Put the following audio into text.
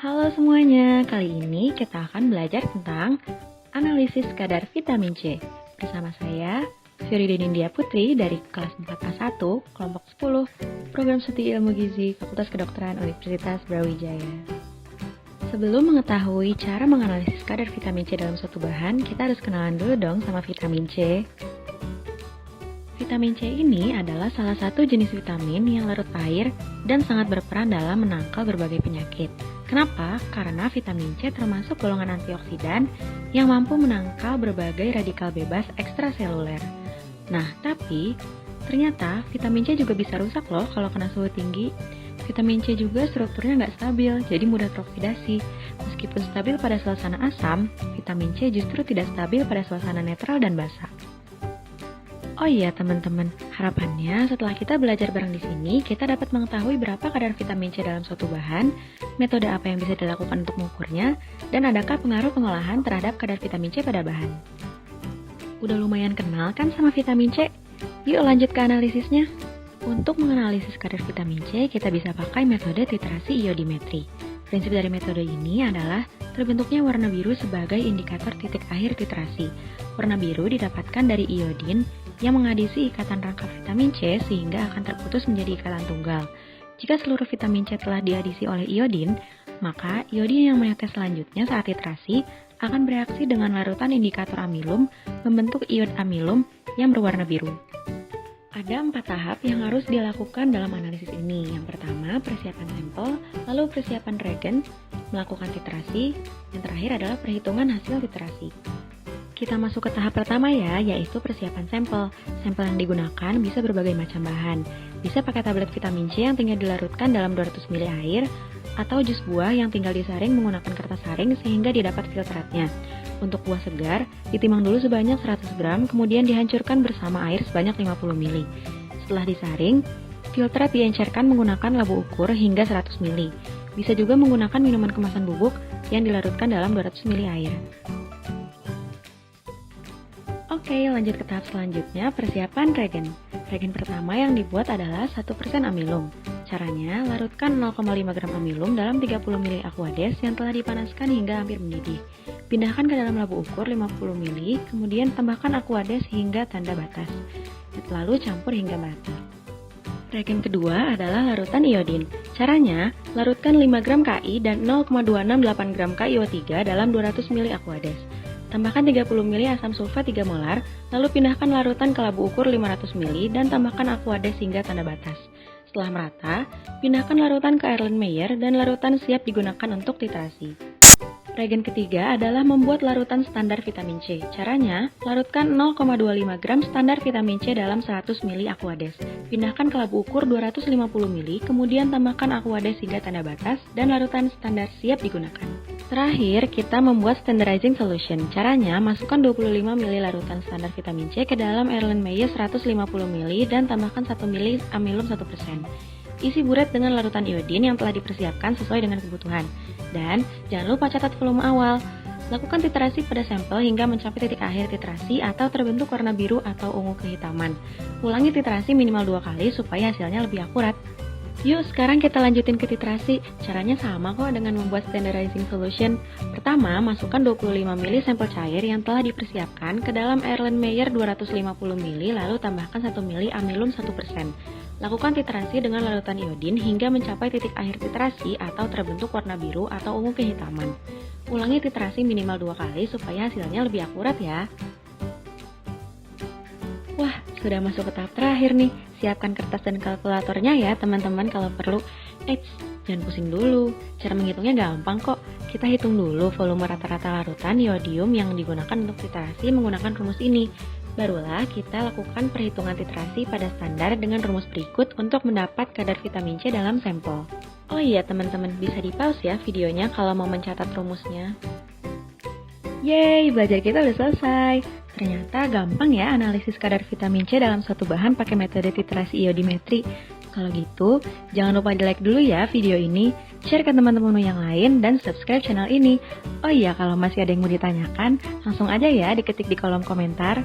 Halo semuanya, kali ini kita akan belajar tentang analisis kadar vitamin C. Bersama saya, Fioridin India Putri dari kelas 4A1, kelompok 10, Program Studi Ilmu Gizi, Fakultas Kedokteran Universitas Brawijaya. Sebelum mengetahui cara menganalisis kadar vitamin C dalam suatu bahan, kita harus kenalan dulu dong sama vitamin C. Vitamin C ini adalah salah satu jenis vitamin yang larut air dan sangat berperan dalam menangkal berbagai penyakit. Kenapa? Karena vitamin C termasuk golongan antioksidan yang mampu menangkal berbagai radikal bebas ekstraseluler. Nah, tapi ternyata vitamin C juga bisa rusak loh kalau kena suhu tinggi. Vitamin C juga strukturnya nggak stabil, jadi mudah teroksidasi. Meskipun stabil pada suasana asam, vitamin C justru tidak stabil pada suasana netral dan basah. Oh iya teman-teman, harapannya setelah kita belajar bareng di sini, kita dapat mengetahui berapa kadar vitamin C dalam suatu bahan, metode apa yang bisa dilakukan untuk mengukurnya, dan adakah pengaruh pengolahan terhadap kadar vitamin C pada bahan. Udah lumayan kenal kan sama vitamin C? Yuk lanjut ke analisisnya. Untuk menganalisis kadar vitamin C, kita bisa pakai metode titrasi iodimetri. Prinsip dari metode ini adalah terbentuknya warna biru sebagai indikator titik akhir titrasi. Warna biru didapatkan dari iodin yang mengadisi ikatan rangkap vitamin C sehingga akan terputus menjadi ikatan tunggal. Jika seluruh vitamin C telah diadisi oleh iodin, maka iodin yang menetes selanjutnya saat titrasi akan bereaksi dengan larutan indikator amilum membentuk iod amilum yang berwarna biru. Ada 4 tahap yang harus dilakukan dalam analisis ini. Yang pertama, persiapan sampel, lalu persiapan reagen, melakukan titrasi, yang terakhir adalah perhitungan hasil titrasi. Kita masuk ke tahap pertama ya, yaitu persiapan sampel. Sampel yang digunakan bisa berbagai macam bahan. Bisa pakai tablet vitamin C yang tinggal dilarutkan dalam 200 ml air, atau jus buah yang tinggal disaring menggunakan kertas saring sehingga didapat filtratnya. Untuk buah segar, ditimbang dulu sebanyak 100 gram, kemudian dihancurkan bersama air sebanyak 50 ml. Setelah disaring, filtrat diencerkan menggunakan labu ukur hingga 100 ml. Bisa juga menggunakan minuman kemasan bubuk yang dilarutkan dalam 200 ml air. Oke, lanjut ke tahap selanjutnya, persiapan reagen. Reagen pertama yang dibuat adalah 1% amilum. Caranya, larutkan 0,5 gram amilum dalam 30 ml aquades yang telah dipanaskan hingga hampir mendidih. Pindahkan ke dalam labu ukur 50 ml, kemudian tambahkan aquades hingga tanda batas. Lalu campur hingga merata. Reagen kedua adalah larutan iodin. Caranya, larutkan 5 gram Ki dan 0,268 gram KiO3 dalam 200 ml aquades. Tambahkan 30 ml asam sulfat 3 molar, lalu pindahkan larutan ke labu ukur 500 ml dan tambahkan aquades hingga tanda batas. Setelah merata, pindahkan larutan ke Erlenmeyer dan larutan siap digunakan untuk titrasi. Reagen ketiga adalah membuat larutan standar vitamin C. Caranya, larutkan 0,25 gram standar vitamin C dalam 100 ml aquades. Pindahkan ke labu ukur 250 ml, kemudian tambahkan aquades hingga tanda batas dan larutan standar siap digunakan. Terakhir, kita membuat standardizing solution. Caranya, masukkan 25 ml larutan standar vitamin C ke dalam Erlenmeyer 150 ml dan tambahkan 1 ml amilum 1%. Isi buret dengan larutan iodin yang telah dipersiapkan sesuai dengan kebutuhan. Dan jangan lupa catat volume awal. Lakukan titrasi pada sampel hingga mencapai titik akhir titrasi atau terbentuk warna biru atau ungu kehitaman. Ulangi titrasi minimal 2 kali supaya hasilnya lebih akurat. Yuk, sekarang kita lanjutin ke titrasi. Caranya sama kok dengan membuat standardizing solution. Pertama, masukkan 25 ml sampel cair yang telah dipersiapkan ke dalam Erlenmeyer 250 ml, lalu tambahkan 1 ml amilum 1%. Lakukan titrasi dengan larutan iodin hingga mencapai titik akhir titrasi atau terbentuk warna biru atau ungu kehitaman. Ulangi titrasi minimal 2 kali supaya hasilnya lebih akurat ya. Wah, sudah masuk ke tahap terakhir nih. Siapkan kertas dan kalkulatornya ya teman-teman kalau perlu. Jangan pusing dulu. Cara menghitungnya gampang kok. Kita hitung dulu volume rata-rata larutan iodium yang digunakan untuk titrasi menggunakan rumus ini. Barulah kita lakukan perhitungan titrasi pada standar dengan rumus berikut untuk mendapat kadar vitamin C dalam sampel. Oh iya teman-teman, bisa di-pause ya videonya kalau mau mencatat rumusnya. Yeay, belajar kita udah selesai. Ternyata gampang ya analisis kadar vitamin C dalam suatu bahan pakai metode titrasi iodimetri. Kalau gitu, jangan lupa di-like dulu ya video ini, share ke teman-teman yang lain, dan subscribe channel ini. Oh iya, kalau masih ada yang mau ditanyakan, langsung aja ya diketik di kolom komentar.